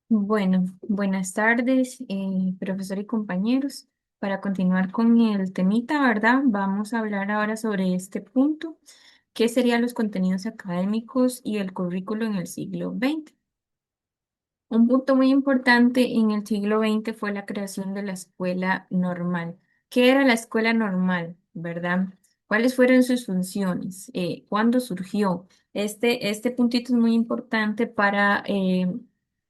Bueno, buenas tardes, profesor y compañeros. Para continuar con el temita, ¿verdad? Vamos a hablar ahora sobre este punto, que serían los contenidos académicos y el currículo en el siglo XX. Un punto muy importante en el siglo XX fue la creación de la escuela normal. ¿Qué era la escuela normal, verdad? ¿Cuáles fueron sus funciones? ¿Cuándo surgió? Este puntito es muy importante para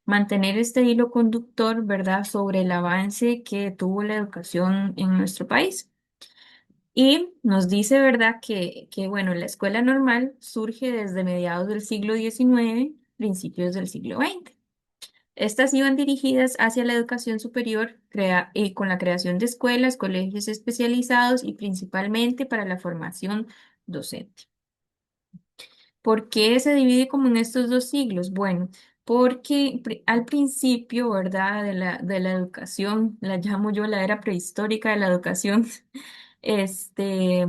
mantener este hilo conductor, ¿verdad? Sobre el avance que tuvo la educación en nuestro país. Y nos dice, ¿verdad? Bueno, la escuela normal surge desde mediados del siglo XIX, principios del siglo XX. Estas iban dirigidas hacia la educación superior con la creación de escuelas, colegios especializados y principalmente para la formación docente. ¿Por qué se divide como en estos dos siglos? Bueno, porque al principio, ¿verdad? De la educación, la llamo yo la era prehistórica de la educación, este,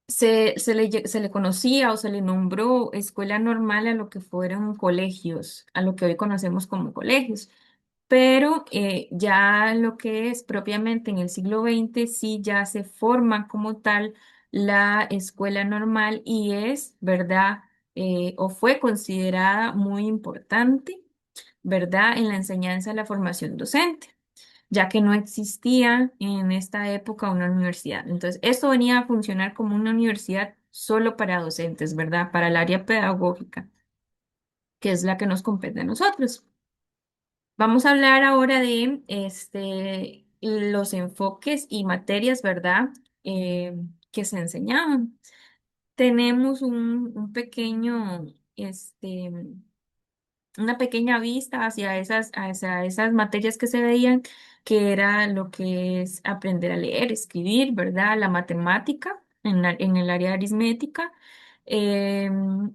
se le conocía o se le nombró escuela normal a lo que fueron colegios, a lo que hoy conocemos como colegios. Pero ya lo que es propiamente en el siglo XX, sí ya se forma como tal la escuela normal y es, ¿verdad? O fue considerada muy importante, ¿verdad? En la enseñanza de la formación docente, ya que no existía en esta época una universidad. Entonces, esto venía a funcionar como una universidad solo para docentes, ¿verdad? Para el área pedagógica, que es la que nos compete a nosotros. Vamos a hablar ahora de los enfoques y materias, ¿verdad? Que se enseñaban. Tenemos un pequeño, este, una pequeña vista hacia esas materias que se veían, que era lo que es aprender a leer, escribir, ¿verdad? La matemática en el área de aritmética. em,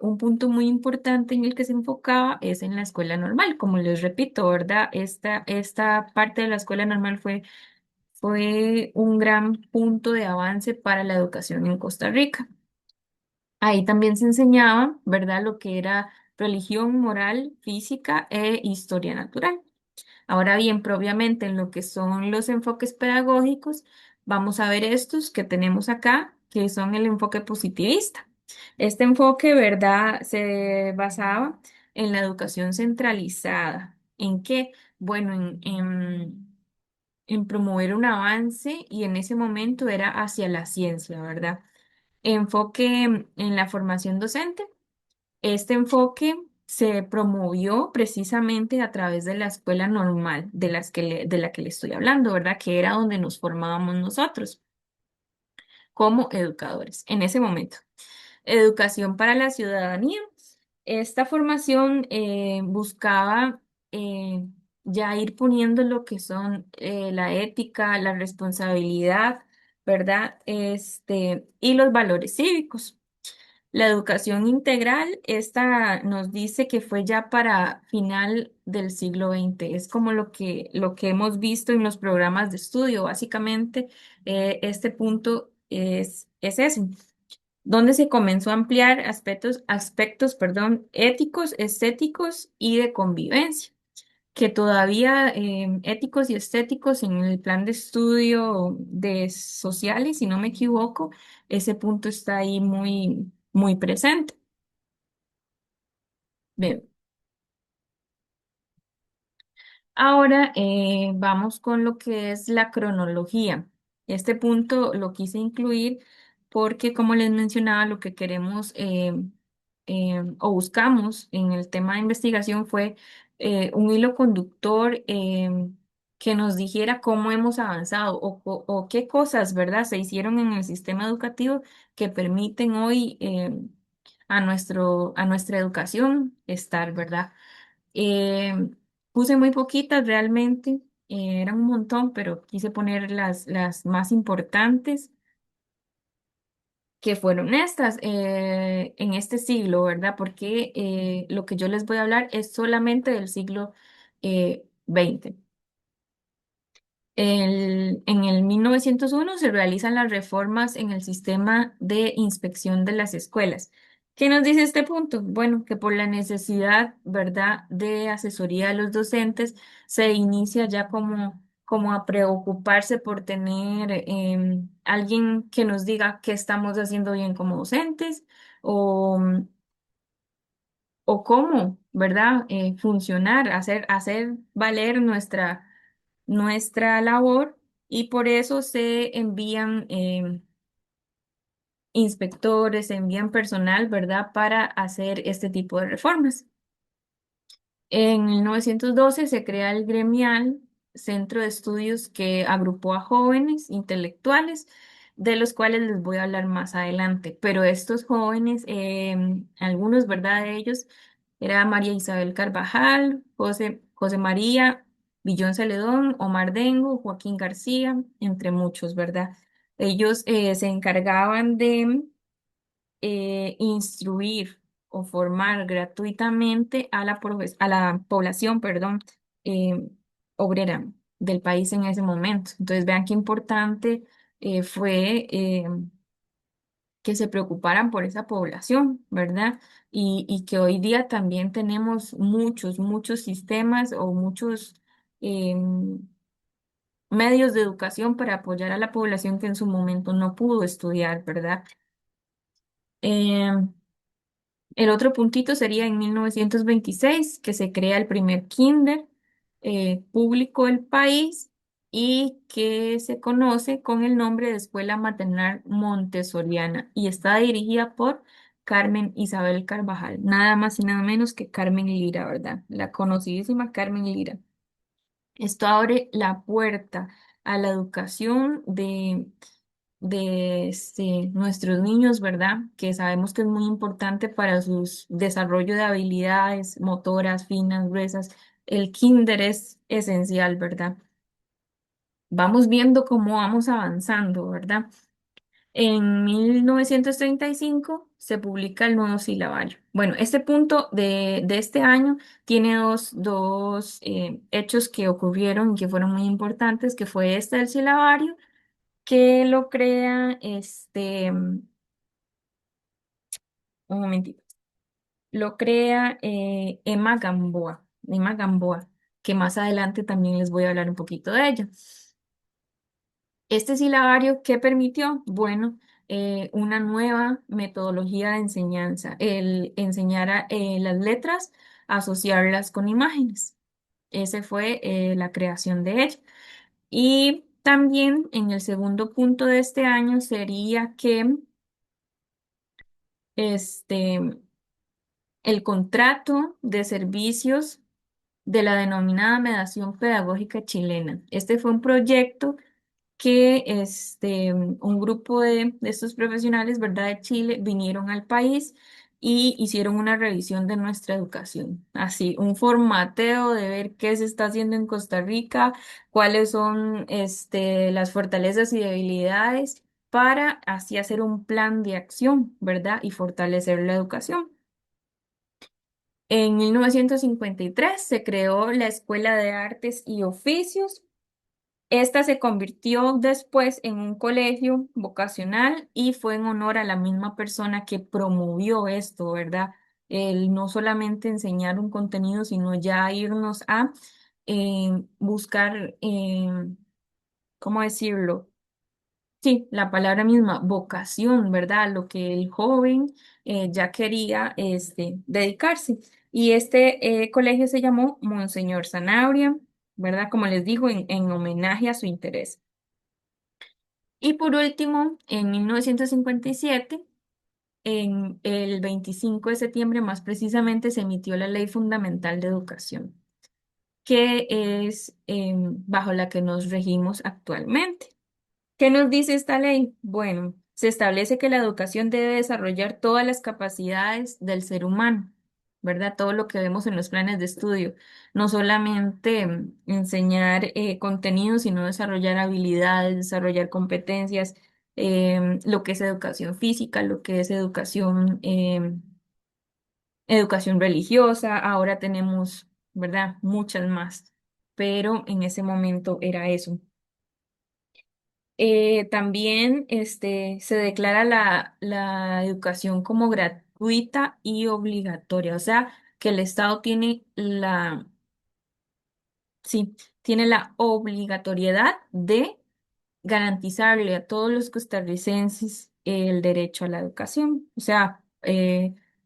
un punto muy importante en el que se enfocaba es en la escuela normal. Como les repito, ¿verdad? Esta parte de la escuela normal fue un gran punto de avance para la educación en Costa Rica. Ahí también se enseñaba, ¿verdad? Lo que era religión, moral, física e historia natural. Ahora bien, propiamente en lo que son los enfoques pedagógicos, vamos a ver estos que tenemos acá, que son el enfoque positivista. Este enfoque, ¿verdad?, se basaba en la educación centralizada. ¿En qué? Bueno, en promover un avance y en ese momento era hacia la ciencia, ¿verdad? Enfoque en la formación docente. Este enfoque se promovió precisamente a través de la escuela normal de la que le estoy hablando, ¿verdad? Que era donde nos formábamos nosotros como educadores en ese momento. Educación para la ciudadanía. Esta formación buscaba eh, ya ir poniendo lo que son la ética, la responsabilidad, ¿verdad? Y los valores cívicos. La educación integral, esta nos dice que fue ya para final del siglo XX. Es como lo que hemos visto en los programas de estudio. Básicamente, este punto es ese, donde se comenzó a ampliar aspectos, éticos, estéticos y de convivencia, que todavía éticos y estéticos en el plan de estudio de sociales, si no me equivoco, ese punto está ahí muy, muy presente. Bien, ahora vamos con lo que es la cronología. Este punto lo quise incluir porque, como les mencionaba, lo que queremos o buscamos en el tema de investigación fue un hilo conductor que nos dijera cómo hemos avanzado o qué cosas, ¿verdad?, se hicieron en el sistema educativo que permiten hoy a nuestra educación estar, ¿verdad? Eh, Puse muy poquitas realmente, eran un montón, pero quise poner las más importantes, que fueron estas en este siglo, ¿verdad? Porque lo que yo les voy a hablar es solamente del siglo XX. En el 1901 se realizan las reformas en el sistema de inspección de las escuelas, ¿Qué nos dice este punto? Bueno, que por la necesidad, ¿verdad?, de asesoría de los docentes, se inicia ya como a preocuparse por tener alguien que nos diga qué estamos haciendo bien como docentes o, o cómo, ¿verdad?, funcionar, hacer valer nuestra labor y por eso se envían inspectores, se envían personal, ¿verdad?, para hacer este tipo de reformas. En 1912 se crea el Gremial Centro de Estudios que agrupó a jóvenes intelectuales, de los cuales les voy a hablar más adelante. Pero estos jóvenes, algunos, ¿verdad? De ellos, era María Isabel Carvajal, José María Villón Celedón, Omar Dengo, Joaquín García, entre muchos, ¿verdad? Ellos se encargaban de instruir o formar gratuitamente a la población, perdón, eh, obrera del país en ese momento. Entonces, vean qué importante fue que se preocuparan por esa población, ¿verdad? Y que hoy día también tenemos muchos sistemas o muchos medios de educación para apoyar a la población que en su momento no pudo estudiar, ¿verdad? Em, El otro puntito sería en 1926 que se crea el primer kinder público del país y que se conoce con el nombre de Escuela Maternal Montessoriana y está dirigida por Carmen Isabel Carvajal, nada más y nada menos que Carmen Lira, ¿verdad? La conocidísima Carmen Lira. Esto abre la puerta a la educación de nuestros niños, ¿verdad? Que sabemos que es muy importante para su desarrollo de habilidades motoras, finas, gruesas. El kinder es esencial, ¿verdad? Vamos viendo cómo vamos avanzando, ¿verdad? En 1935 se publica el nuevo silabario. Bueno, este punto de este año tiene dos hechos que ocurrieron y que fueron muy importantes, que fue este del silabario, que lo crea un momentito, lo crea Emma Gamboa, que más adelante también les voy a hablar un poquito de ella. Este silabario, ¿qué permitió? Bueno, una nueva metodología de enseñanza, el enseñar las letras, asociarlas con imágenes. Ese fue la creación de ella. Y también en el segundo punto de este año sería que este, el contrato de servicios de la denominada mediación pedagógica chilena. Este fue un proyecto que un grupo de estos profesionales, ¿verdad?, de Chile vinieron al país y hicieron una revisión de nuestra educación. Así, un formateo de ver qué se está haciendo en Costa Rica, cuáles son las fortalezas y debilidades para así hacer un plan de acción, ¿verdad? Y fortalecer la educación. En 1953 se creó la Escuela de Artes y Oficios. Esta se convirtió después en un colegio vocacional y fue en honor a la misma persona que promovió esto, ¿verdad? El no solamente enseñar un contenido, sino ya irnos a buscar, ¿cómo decirlo? Sí, la palabra misma, vocación, ¿verdad? Lo que el joven ya quería dedicarse. Y este colegio se llamó Monseñor Sanabria, ¿verdad? Como les digo, en homenaje a su interés. Y por último, en 1957, en el 25 de septiembre más precisamente, se emitió la Ley Fundamental de Educación, que es bajo la que nos regimos actualmente. ¿Qué nos dice esta ley? Bueno, se establece que la educación debe desarrollar todas las capacidades del ser humano, ¿verdad? Todo lo que vemos en los planes de estudio. No solamente enseñar contenidos, sino desarrollar habilidades, desarrollar competencias, lo que es educación física, lo que es educación religiosa. Ahora tenemos, ¿verdad? Muchas más, pero en ese momento era eso. También se declara la educación como gratuita y obligatoria. O sea, que el Estado tiene sí, tiene la obligatoriedad de garantizarle a todos los costarricenses el derecho a la educación. O sea,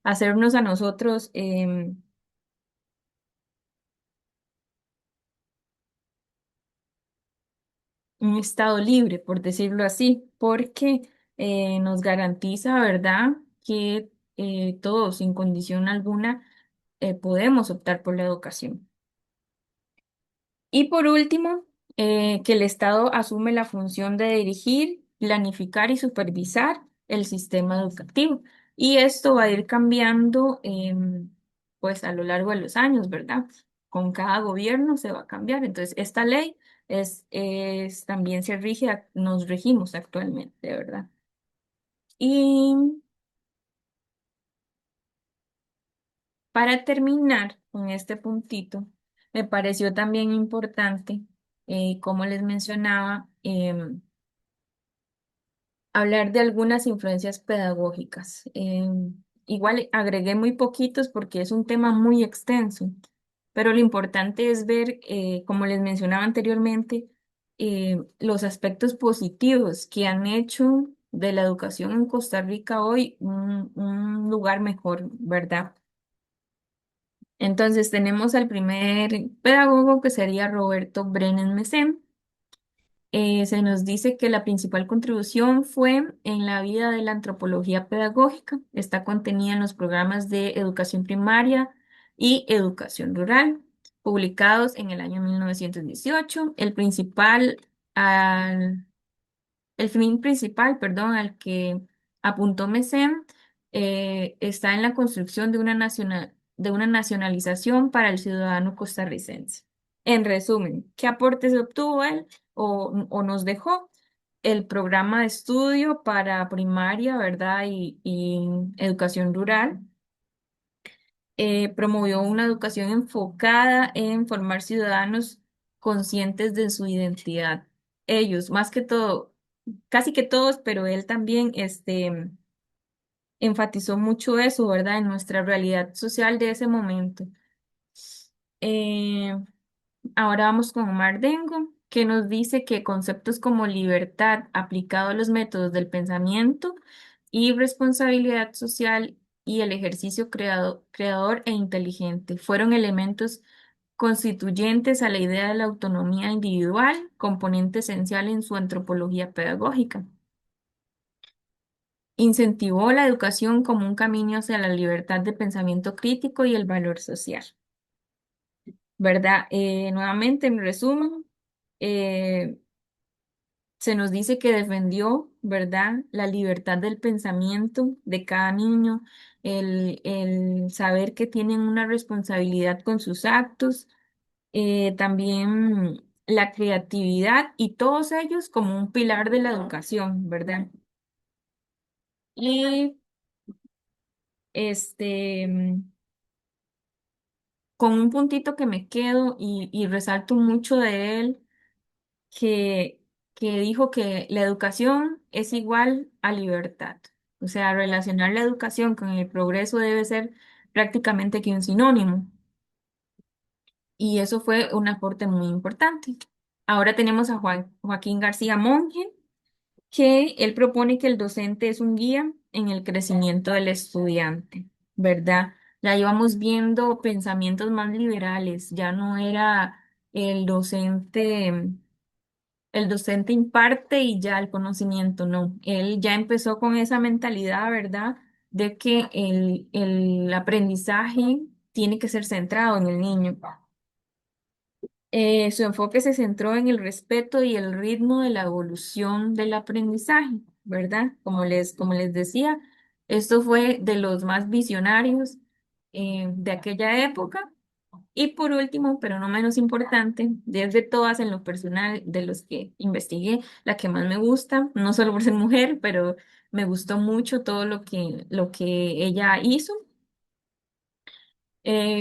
hacernos a nosotros un estado libre, por decirlo así, porque nos garantiza, ¿verdad?, que todos, sin condición alguna, podemos optar por la educación. Y por último, que el Estado asume la función de dirigir, planificar y supervisar el sistema educativo. Y esto va a ir cambiando, pues, a lo largo de los años, ¿verdad? Con cada gobierno se va a cambiar. Entonces, esta ley también se rige, nos regimos actualmente, ¿verdad? Y para terminar con este puntito, me pareció también importante, como les mencionaba, hablar de algunas influencias pedagógicas. Igual agregué muy poquitos porque es un tema muy extenso, pero lo importante es ver, como les mencionaba anteriormente, los aspectos positivos que han hecho de la educación en Costa Rica hoy un lugar mejor, ¿verdad? Entonces tenemos al primer pedagogo que sería Roberto Brenes Mesén. Se nos dice que la principal contribución fue en la vida de la antropología pedagógica. Está contenida en los programas de educación primaria y educación rural, publicados en el año 1918. El fin principal, perdón, al que apuntó Menem está en la construcción de una nacionalización para el ciudadano costarricense. En resumen, ¿qué aportes obtuvo él o nos dejó? El programa de estudio para primaria, ¿verdad? Y educación rural. Promovió una educación enfocada en formar ciudadanos conscientes de su identidad. Ellos, más que todo, casi que todos, pero él también enfatizó mucho eso, ¿verdad? En nuestra realidad social de ese momento. Eh, Ahora vamos con Omar Dengo, que nos dice que conceptos como libertad aplicado a los métodos del pensamiento y responsabilidad social y el ejercicio creador e inteligente fueron elementos constituyentes a la idea de la autonomía individual, componente esencial en su antropología pedagógica. Incentivó la educación como un camino hacia la libertad de pensamiento crítico y el valor social. ¿Verdad? Nuevamente, en resumen, eh, se nos dice que defendió, ¿verdad?, la libertad del pensamiento de cada niño, el saber que tienen una responsabilidad con sus actos, también la creatividad y todos ellos como un pilar de la educación, ¿verdad? Y este, con un puntito que me quedo y resalto mucho de él que, que dijo que la educación es igual a libertad. O sea, relacionar la educación con el progreso debe ser prácticamente que un sinónimo. Y eso fue un aporte muy importante. Ahora tenemos a Joaquín García Monge, que él propone que el docente es un guía en el crecimiento del estudiante, ¿verdad? Ya íbamos viendo pensamientos más liberales, ya no era el docente. El docente imparte y ya el conocimiento, no. Él ya empezó con esa mentalidad, ¿verdad? De que el aprendizaje tiene que ser centrado en el niño. Su enfoque se centró en el respeto y el ritmo de la evolución del aprendizaje, ¿verdad? Como les decía, esto fue de los más visionarios de aquella época. Y por último, pero no menos importante, desde todas en lo personal, de los que investigué, la que más me gusta, no solo por ser mujer, pero me gustó mucho todo lo que ella hizo.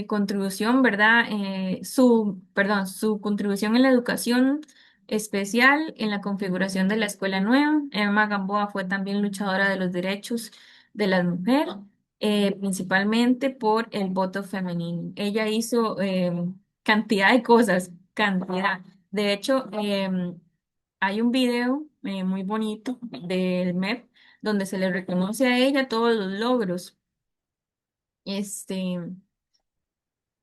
Contribución, ¿verdad? Su contribución en la educación especial, en la configuración de la escuela nueva. Emma Gamboa fue también luchadora de los derechos de las mujeres. principalmente por el voto femenino. Ella hizo cantidad de cosas, cantidad. De hecho, hay un video muy bonito del MEP donde se le reconoce a ella todos los logros. Este,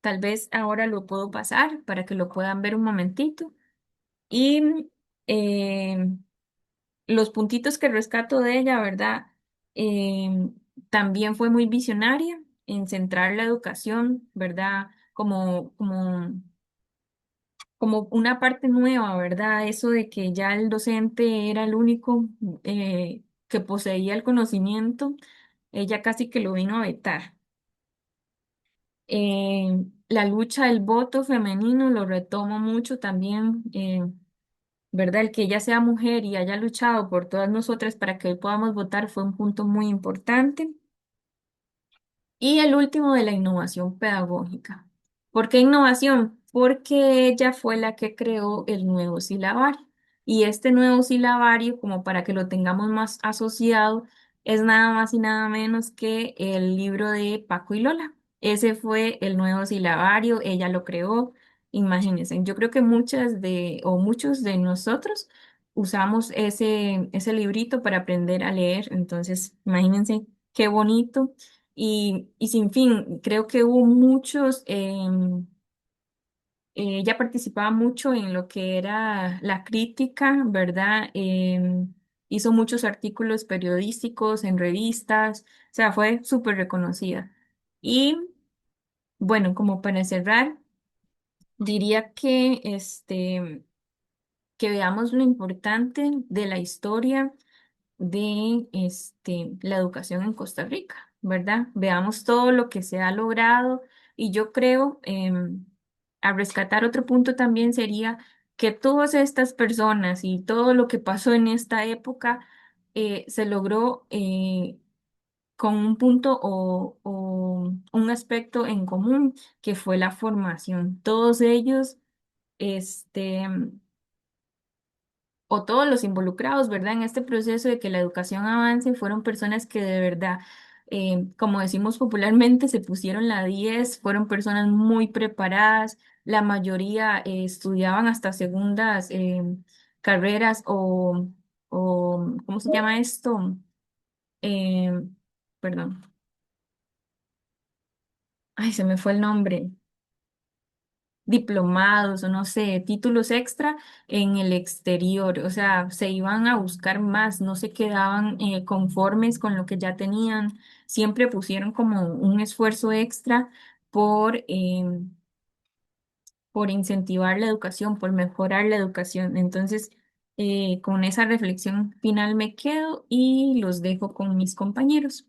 tal vez ahora lo puedo pasar para que lo puedan ver un momentito. Y eh, los puntitos que rescato de ella, ¿verdad? También fue muy visionaria en centrar la educación, ¿verdad? Como una parte nueva, ¿verdad? Eso de que ya el docente era el único que poseía el conocimiento, ella casi que lo vino a vetar. La lucha del voto femenino lo retomo mucho también, ¿verdad? El que ella sea mujer y haya luchado por todas nosotras para que hoy podamos votar fue un punto muy importante. Y el último de la innovación pedagógica. ¿Por qué innovación? Porque ella fue la que creó el nuevo silabario. Y este nuevo silabario, como para que lo tengamos más asociado, es nada más y nada menos que el libro de Paco y Lola. Ese fue el nuevo silabario, ella lo creó. Imagínense, yo creo que muchos de nosotros usamos ese librito para aprender a leer. Entonces, imagínense qué bonito. Y sin fin, creo que hubo muchos, ella participaba mucho en lo que era la crítica, ¿verdad? Hizo muchos artículos periodísticos en revistas, o sea, fue súper reconocida. Y bueno, como para cerrar, diría que veamos lo importante de la historia de la educación en Costa Rica, ¿verdad? Veamos todo lo que se ha logrado y yo creo, a rescatar otro punto también sería que todas estas personas y todo lo que pasó en esta época se logró con un punto o un aspecto en común, que fue la formación. Todos ellos, este o todos los involucrados, ¿verdad? En este proceso de que la educación avance, fueron personas que de verdad, como decimos popularmente, se pusieron la 10, fueron personas muy preparadas, la mayoría estudiaban hasta segundas carreras ¿cómo se llama esto? Eh, Perdón, ay, se me fue el nombre. Diplomados o no sé, títulos extra en el exterior, o sea, se iban a buscar más, no se quedaban conformes con lo que ya tenían, siempre pusieron como un esfuerzo extra por, por incentivar la educación, por mejorar la educación. Entonces, con esa reflexión final me quedo y los dejo con mis compañeros.